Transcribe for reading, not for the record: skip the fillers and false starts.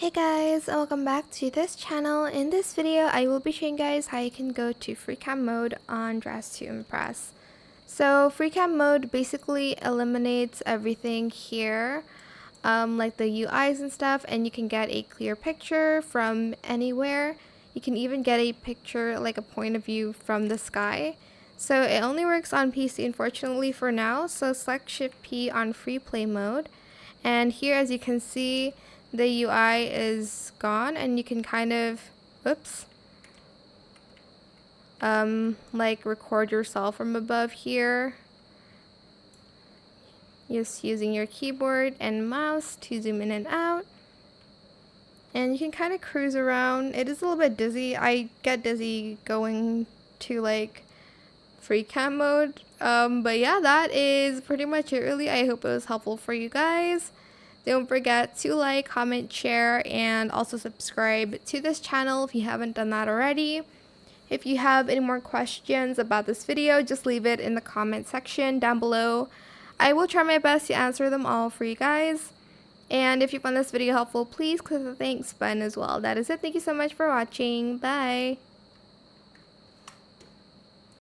Hey guys, and welcome back to this channel. In this video, I will be showing you guys how you can go to FREECAM mode on Dress to Impress. So FREECAM mode basically eliminates everything here, like the UIs and stuff, and you can get a clear picture from anywhere. You can even get a picture, like a point of view from the sky. So it only works on PC unfortunately for now, so select Shift P on Freeplay mode. And here, as you can see, the UI is gone, and you can kind of, like record yourself from above here, just using your keyboard and mouse to zoom in and out. And you can kind of cruise around. It is a little bit dizzy. I get dizzy going to like FREECAM mode. But yeah, that is pretty much it really. I hope it was helpful for you guys. Don't forget to like, comment, share, and also subscribe to this channel if you haven't done that already. If you have any more questions about this video, just leave it in the comment section down below. I will try my best to answer them all for you guys. And if you found this video helpful, please click the thanks button as well. That is it. Thank you so much for watching. Bye.